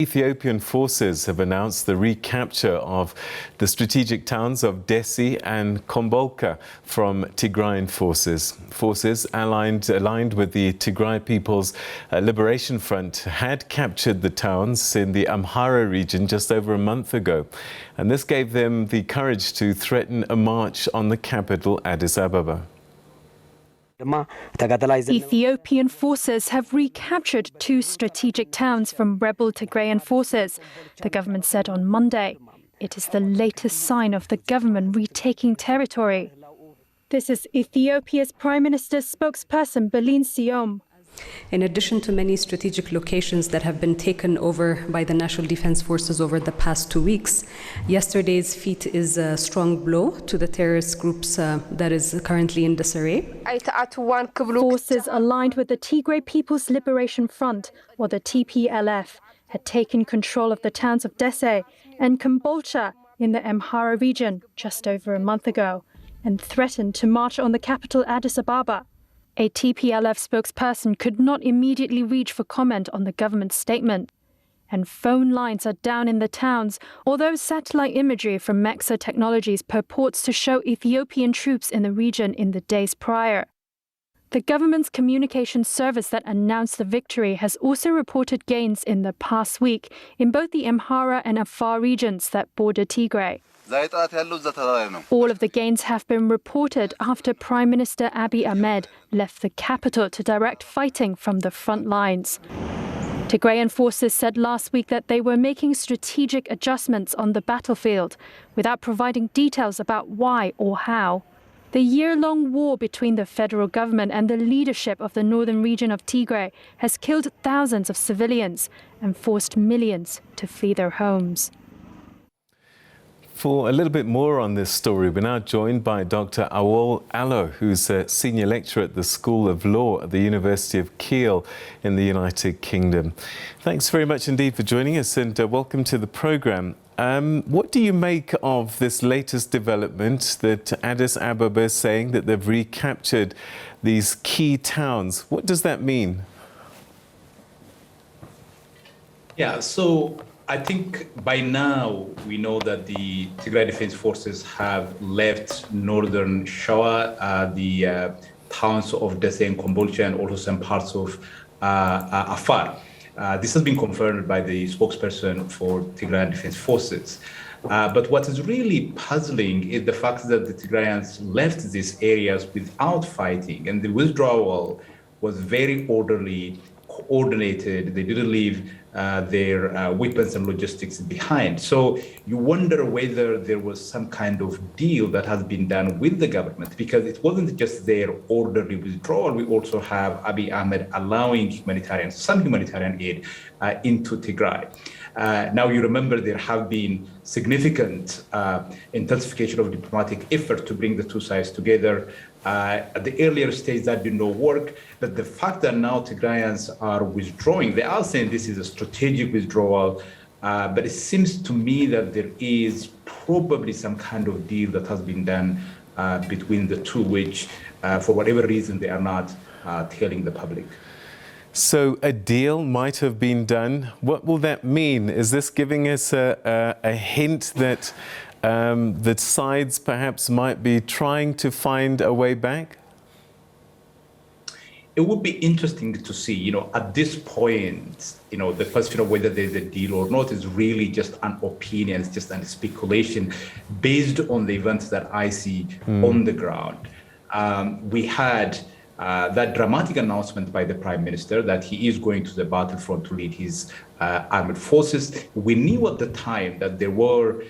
Ethiopian forces have announced the recapture of the strategic towns of Dessie and Kombolcha from Tigrayan forces. Forces aligned with the Tigray People's Liberation Front had captured the towns in the Amhara region just over a month ago. And this gave them the courage to threaten a march on the capital, Addis Ababa. Ethiopian forces have recaptured two strategic towns from rebel Tigrayan forces, the government said on Monday. It is the latest sign of the government retaking territory. This is Ethiopia's Prime Minister's spokesperson, Belin Siom. In addition to many strategic locations that have been taken over by the National Defense Forces over the past 2 weeks, yesterday's feat is a strong blow to the terrorist groups that is currently in disarray. Forces aligned with the Tigray People's Liberation Front, or the TPLF, had taken control of the towns of Dessie and Kombolcha in the Amhara region just over a month ago and threatened to march on the capital, Addis Ababa. A TPLF spokesperson could not immediately reach for comment on the government's statement. And phone lines are down in the towns, although satellite imagery from Mexa Technologies purports to show Ethiopian troops in the region in the days prior. The government's communications service that announced the victory has also reported gains in the past week in both the Amhara and Afar regions that border Tigray. All of the gains have been reported after Prime Minister Abiy Ahmed left the capital to direct fighting from the front lines. Tigrayan forces said last week that they were making strategic adjustments on the battlefield without providing details about why or how. The year-long war between the federal government and the leadership of the northern region of Tigray has killed thousands of civilians and forced millions to flee their homes. For a little bit more on this story, we're now joined by Dr. Awol Allo, who's a senior lecturer at the School of Law at the University of Keele in the United Kingdom. Thanks very much indeed for joining us, and welcome to the programme. What do you make of this latest development that Addis Ababa is saying that they've recaptured these key towns? What does that mean? Yeah, so I think by now we know that the Tigray Defense Forces have left northern Shawa, the towns of Dessie and Kombolcha, and also some parts of Afar. This has been confirmed by the spokesperson for Tigrayan Defense Forces. But what is really puzzling is the fact that the Tigrayans left these areas without fighting, and the withdrawal was very orderly, coordinated. They didn't leave their weapons and logistics behind. So you wonder whether there was some kind of deal that has been done with the government, because it wasn't just their orderly withdrawal. We also have Abiy Ahmed allowing some humanitarian aid into Tigray. Now, you remember there have been significant intensification of diplomatic effort to bring the two sides together. At the earlier stage, that did not work. But the fact that now Tigrayans are withdrawing, they are saying this is a strategic withdrawal. But it seems to me that there is probably some kind of deal that has been done between the two, which, for whatever reason, they are not telling the public. So a deal might have been done. What will that mean? Is this giving us a hint that the sides perhaps might be trying to find a way back? It would be interesting to see, at this point, the question of whether there's a deal or not is really just an opinion, it's just a speculation based on the events that I see on the ground. We had that dramatic announcement by the Prime Minister that he is going to the battlefront to lead his armed forces. We knew at the time that there were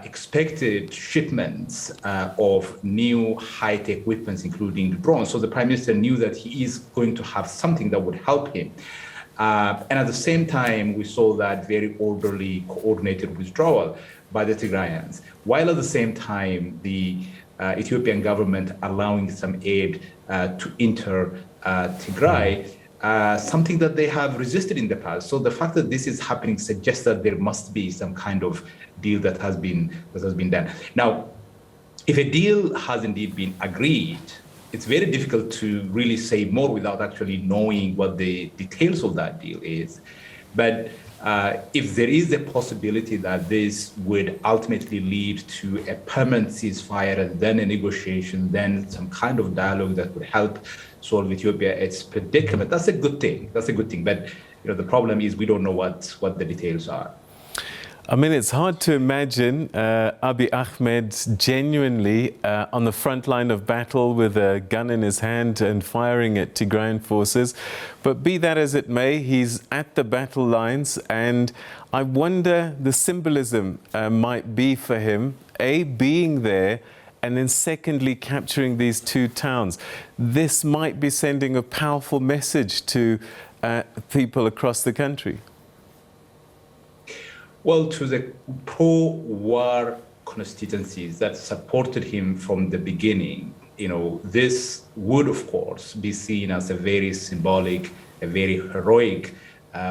expected shipments of new high-tech weapons, including drones. So the Prime Minister knew that he is going to have something that would help him. And at the same time, we saw that very orderly, coordinated withdrawal by the Tigrayans, while at the same time, the Ethiopian government allowing some aid to enter Tigray, something that they have resisted in the past. So the fact that this is happening suggests that there must be some kind of deal that has been done. Now, if a deal has indeed been agreed, it's very difficult to really say more without actually knowing what the details of that deal is. But If there is a possibility that this would ultimately lead to a permanent ceasefire and then a negotiation, then some kind of dialogue that would help solve Ethiopia its predicament, that's a good thing. That's a good thing. But the problem is we don't know what the details are. I mean, it's hard to imagine Abiy Ahmed genuinely on the front line of battle with a gun in his hand and firing at Tigrayan forces. But be that as it may, he's at the battle lines, and I wonder the symbolism might be for him, A, being there, and then secondly, capturing these two towns. This might be sending a powerful message to people across the country. Well, to the pro-war constituencies that supported him from the beginning, this would, of course, be seen as a very symbolic, a very heroic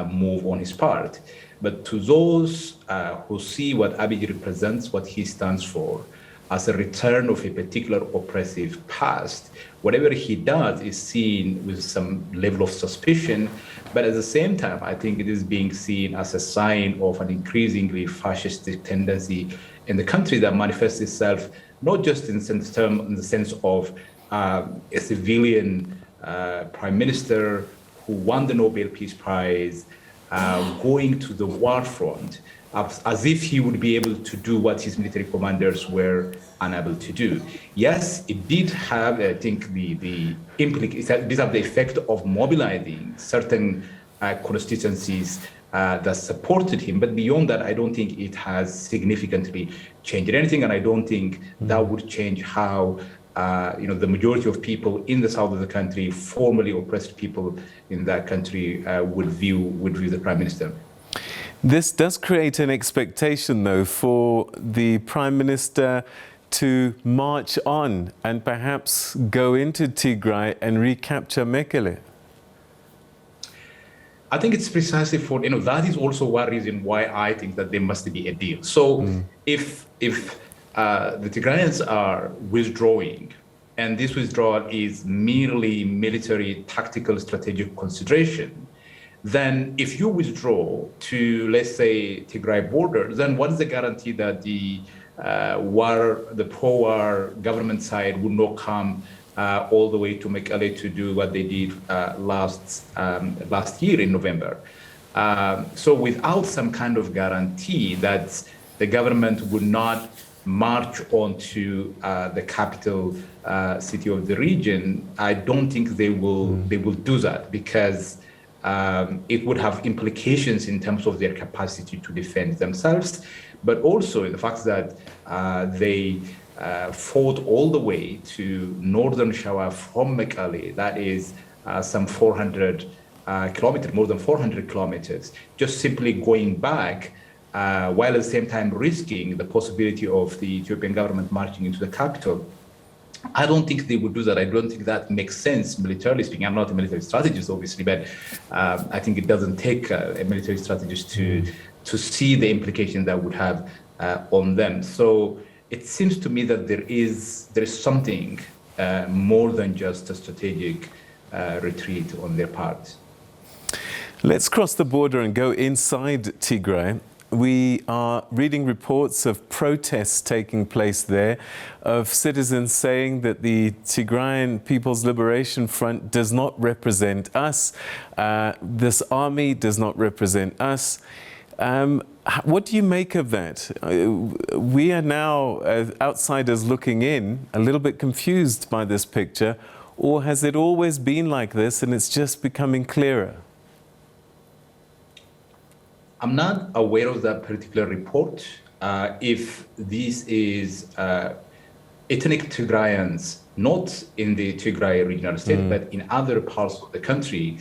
move on his part. But to those who see what Abiy represents, what he stands for, as a return of a particular oppressive past, whatever he does is seen with some level of suspicion. But at the same time, I think it is being seen as a sign of an increasingly fascistic tendency in the country that manifests itself not just in the sense of a civilian prime minister who won the Nobel Peace Prize, going to the war front, as if he would be able to do what his military commanders were unable to do. Yes, it did have, I think, it did have the effect of mobilizing certain constituencies that supported him. But beyond that, I don't think it has significantly changed anything, and I don't think that would change how the majority of people in the south of the country, formerly oppressed people in that country, would view the prime minister. This does create an expectation, though, for the Prime Minister to march on and perhaps go into Tigray and recapture Mekele. I think it's precisely for, that is also one reason why I think that there must be a deal. So if the Tigrayans are withdrawing, and this withdrawal is merely military, tactical, strategic consideration, then if you withdraw to, let's say, Tigray border, then what is the guarantee that the pro-war government side would not come all the way to Mekele to do what they did last year in November? So without some kind of guarantee that the government would not march on to the capital city of the region, I don't think they will do that, because it would have implications in terms of their capacity to defend themselves, but also in the fact that they fought all the way to northern Shawa from Mekele, that is some 400 kilometers, more than 400 kilometers, just simply going back, while at the same time risking the possibility of the Ethiopian government marching into the capital. I don't think they would do that. I don't think that makes sense, militarily speaking. I'm not a military strategist, obviously, but I think it doesn't take a military strategist to see the implication that would have on them. So it seems to me that there is something more than just a strategic retreat on their part. Let's cross the border and go inside Tigray. We are reading reports of protests taking place there, of citizens saying that the Tigrayan People's Liberation Front does not represent us. This army does not represent us. What do you make of that? We are now, as outsiders looking in, a little bit confused by this picture, or has it always been like this and it's just becoming clearer? I'm not aware of that particular report. If this is ethnic Tigrayans, not in the Tigray regional state, but in other parts of the country,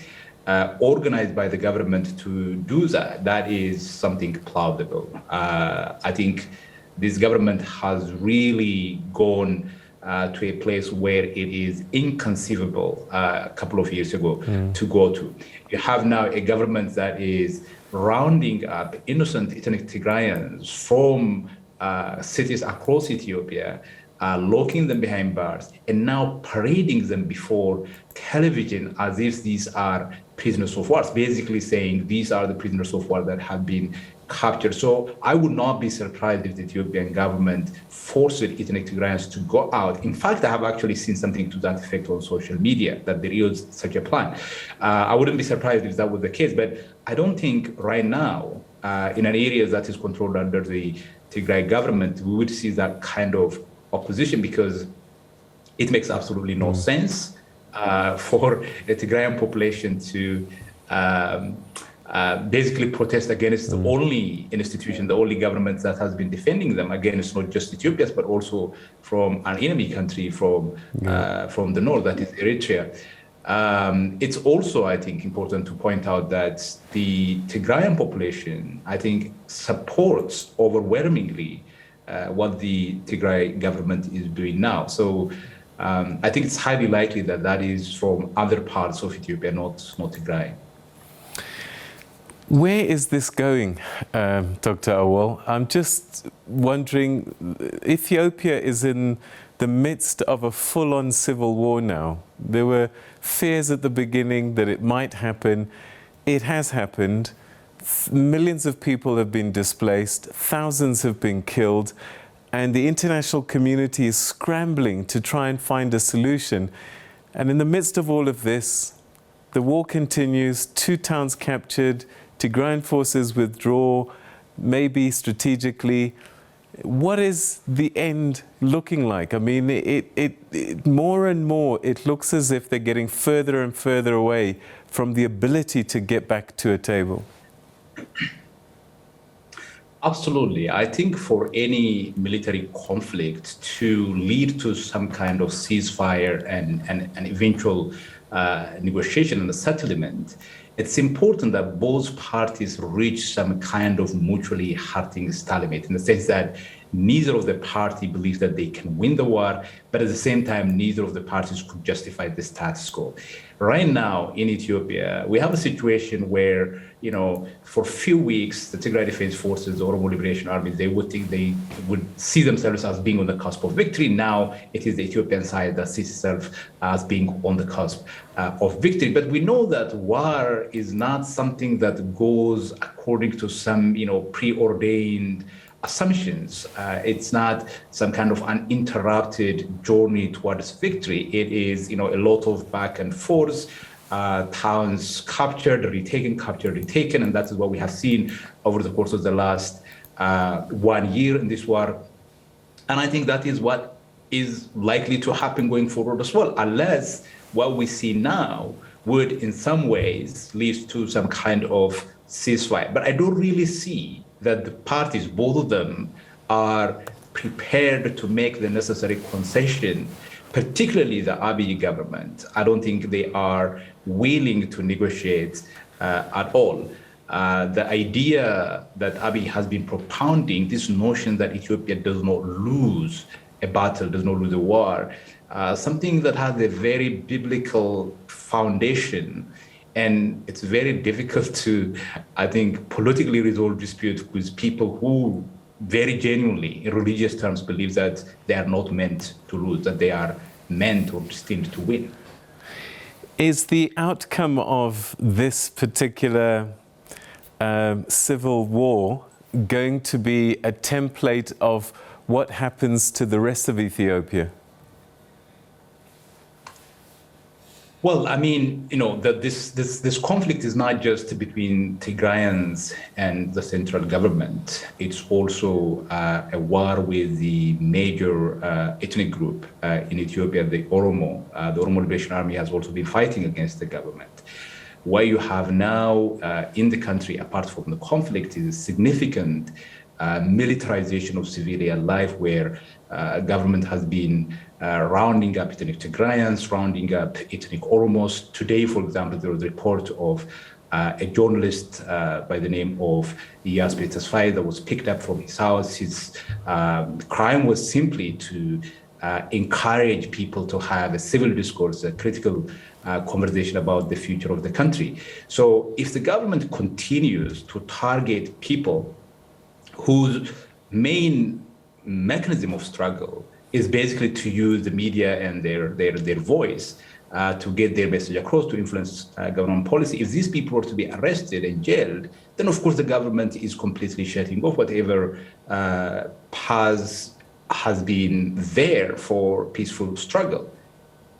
organized by the government to do that, that is something plausible. I think this government has really gone to a place where it is inconceivable a couple of years ago to go to. You have now a government that is rounding up innocent ethnic Tigrayans from cities across Ethiopia, locking them behind bars, and now parading them before television as if these are prisoners of war, basically saying these are the prisoners of war that have been captured. So I would not be surprised if the Ethiopian government forced ethnic Tigrayans to go out. In fact, I have actually seen something to that effect on social media, that there is such a plan. I wouldn't be surprised if that was the case, but I don't think right now, in an area that is controlled under the Tigray government, we would see that kind of opposition, because it makes absolutely no sense for the Tigrayan population to basically protest against the only institution, the only government that has been defending them against not just Ethiopia's, but also from an enemy country from the north, that is Eritrea. It's also, I think, important to point out that the Tigrayan population, I think, supports overwhelmingly what the Tigray government is doing now. So I think it's highly likely that that is from other parts of Ethiopia, not Tigray. Where is this going, Dr. Awol? I'm just wondering, Ethiopia is in the midst of a full-on civil war now. There were fears at the beginning that it might happen. It has happened. Millions of people have been displaced. Thousands have been killed. And the international community is scrambling to try and find a solution. And in the midst of all of this, the war continues, 2 towns captured, Tigrayan forces withdraw, maybe strategically. What is the end looking like? I mean, it more and more, it looks as if they're getting further and further away from the ability to get back to a table. Absolutely. I think for any military conflict to lead to some kind of ceasefire and an eventual negotiation and a settlement, it's important that both parties reach some kind of mutually hurting stalemate, in the sense that neither of the party believes that they can win the war, but at the same time, neither of the parties could justify the status quo. Right now in Ethiopia, we have a situation where, for a few weeks, the Tigray Defense Forces, the Oromo Liberation Army, they would think they would see themselves as being on the cusp of victory. Now it is the Ethiopian side that sees itself as being on the cusp of victory. But we know that war is not something that goes according to some, preordained assumptions. It's not some kind of uninterrupted journey towards victory. It is, a lot of back and forth, towns captured, retaken, and that is what we have seen over the course of the last 1 year in this war. And I think that is what is likely to happen going forward as well, unless what we see now would in some ways lead to some kind of ceasefire. But I don't really see that the parties, both of them, are prepared to make the necessary concession, particularly the Abiy government. I don't think they are willing to negotiate at all. The idea that Abiy has been propounding, this notion that Ethiopia does not lose a battle, does not lose a war, something that has a very biblical foundation. And it's very difficult to, I think, politically resolve disputes with people who very genuinely, in religious terms, believe that they are not meant to lose, that they are meant or destined to win. Is the outcome of this particular civil war going to be a template of what happens to the rest of Ethiopia? Well, I mean, that this conflict is not just between Tigrayans and the central government. It's also a war with the major ethnic group in Ethiopia, the Oromo. The Oromo Liberation Army has also been fighting against the government. What you have now in the country, apart from the conflict, is a significant militarization of civilian life, where government has been rounding up ethnic Tigrayans, rounding up ethnic Oromos. Today, for example, there was a report of a journalist by the name of Yasper Tesfaye that was picked up from his house. His crime was simply to encourage people to have a civil discourse, a critical conversation about the future of the country. So if the government continues to target people whose main mechanism of struggle is basically to use the media and their voice, to get their message across, to influence government policy. If these people were to be arrested and jailed, then of course the government is completely shutting off whatever paths has been there for peaceful struggle,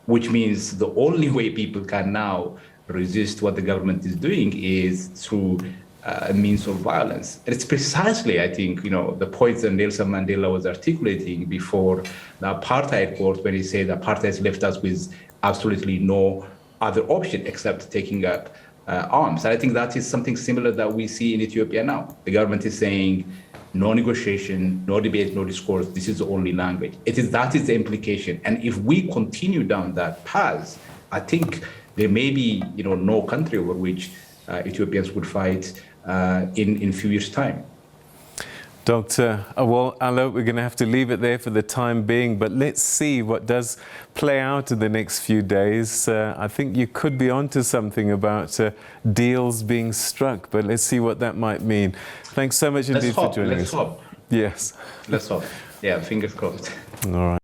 which means the only way people can now resist what the government is doing is through a means of violence. And it's precisely, I think, the points that Nelson Mandela was articulating before the apartheid court, when he said apartheid has left us with absolutely no other option except taking up arms. And I think that is something similar that we see in Ethiopia now. The government is saying no negotiation, no debate, no discourse. This is the only language. That is the implication. And if we continue down that path, I think there may be, no country over which Ethiopians would fight in few years' time. Dr. Awol Allo, we're going to have to leave it there for the time being, but let's see what does play out in the next few days. I think you could be onto something about deals being struck, but let's see what that might mean. Thanks so much indeed for joining us. Let's hope. Yes. Let's hope. Yeah, fingers crossed. All right.